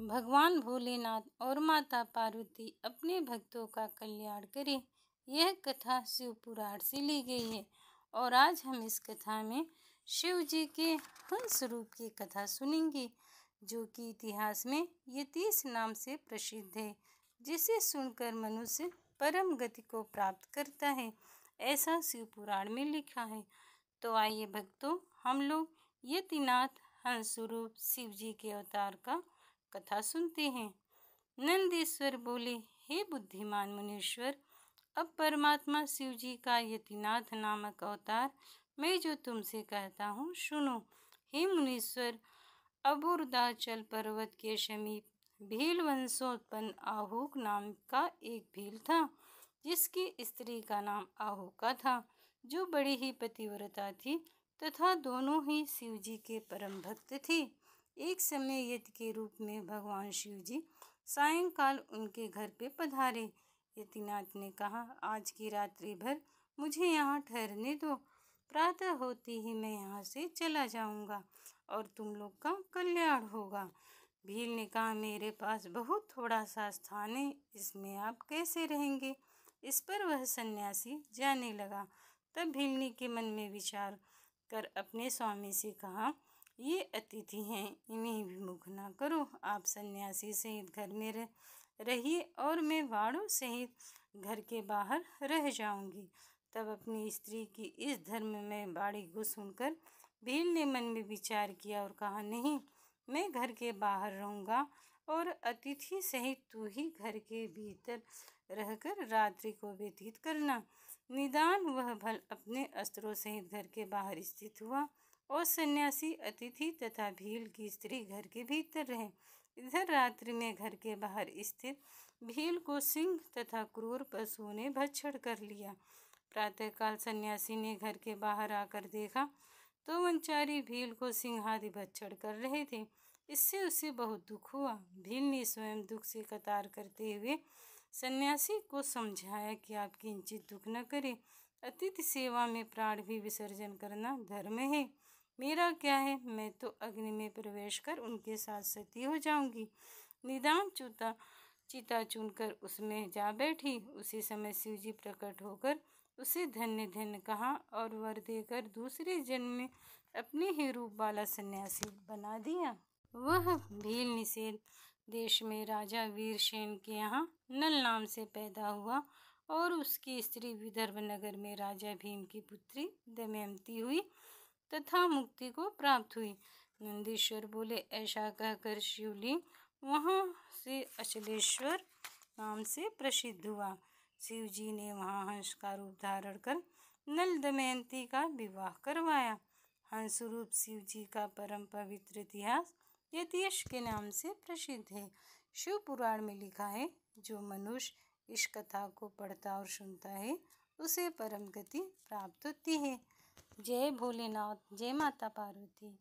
भगवान भोलेनाथ और माता पार्वती अपने भक्तों का कल्याण करें। यह कथा शिव पुराण से ली गई है और आज हम इस कथा में शिव जी के हंस रूप की कथा सुनेंगे, जो कि इतिहास में यतीश नाम से प्रसिद्ध है, जिसे सुनकर मनुष्य परम गति को प्राप्त करता है, ऐसा शिव पुराण में लिखा है। तो आइए भक्तों, हम लोग यतिनाथ हंस रूप शिव जी के अवतार का कथा सुनते हैं। नंदीश्वर बोले, हे बुद्धिमान मुनीश्वर, अब परमात्मा शिव जी का यतिनाथ नामक अवतार मैं जो तुमसे कहता हूँ सुनो। हे मुनीश्वर, अबुर्दाचल पर्वत के समीप भील वंशोत्पन्न आहूक नाम का एक भील था, जिसकी स्त्री का नाम आहूका था, जो बड़ी ही पतिव्रता थी तथा दोनों ही शिव जी के परम भक्त थे। एक समय यति के रूप में भगवान शिव जी सायंकाल उनके घर पे पधारे। यतिनाथ ने कहा, आज की रात्रि भर मुझे यहाँ ठहरने दो, प्रातः होते ही मैं यहाँ से चला जाऊंगा और तुम लोग का कल्याण होगा। भील ने कहा, मेरे पास बहुत थोड़ा सा स्थान है, इसमें आप कैसे रहेंगे? इस पर वह सन्यासी जाने लगा। तब भीलनी के मन में विचार कर अपने स्वामी से कहा, ये अतिथि हैं, इन्हें विमुख न करो। आप सन्यासी सहित घर में रहिए और मैं वाणों सहित घर के बाहर रह जाऊंगी। तब अपनी स्त्री की इस धर्म में बाड़ी को सुनकर भील ने मन में विचार किया और कहा, नहीं, मैं घर के बाहर रहूंगा और अतिथि सहित तू ही घर के भीतर रहकर रात्रि को व्यतीत करना। निदान वह भल अपने अस्त्रों सहित घर के बाहर स्थित हुआ और सन्यासी, अतिथि तथा भील की स्त्री घर के भीतर रहे। इधर रात्रि में घर के बाहर स्थित भील को सिंह तथा क्रूर पशुओं ने भक्षण कर लिया। प्रातःकाल सन्यासी ने घर के बाहर आकर देखा तो वनचारी भील को सिंहादि भक्षण कर रहे थे। इससे उसे बहुत दुख हुआ। भील ने स्वयं दुख से कतार करते हुए सन्यासी को समझाया कि आप किंचित दुख न करें, अतिथि सेवा में प्राण भी विसर्जन करना धर्म है। मेरा क्या है, मैं तो अग्नि में प्रवेश कर उनके साथ सती हो जाऊंगी। निदान चिता चुनकर उसमें जा बैठी। उसी समय शिव जी प्रकट होकर उसे धन्य धन्य कहा और वर देकर दूसरे जन्म में अपने ही रूप वाला सन्यासी बना दिया। वह भील निषेध देश में राजा वीरसेन के यहाँ नल नाम से पैदा हुआ और उसकी स्त्री विदर्भ नगर में राजा भीम की पुत्री दमयंती हुई तथा मुक्ति को प्राप्त हुई। नंदीश्वर बोले, ऐसा कहकर शिवलिंग वहाँ से अचलेश्वर नाम से प्रसिद्ध हुआ। शिव जी ने वहाँ हंस का रूप धारण कर नल दमयंती का विवाह करवाया। हंस रूप शिव जी का परम पवित्र इतिहास यतीश के नाम से प्रसिद्ध है। शिव पुराण में लिखा है, जो मनुष्य इस कथा को पढ़ता और सुनता है उसे परम गति प्राप्त होती है। जय भोलेनाथ, जय माता पार्वती।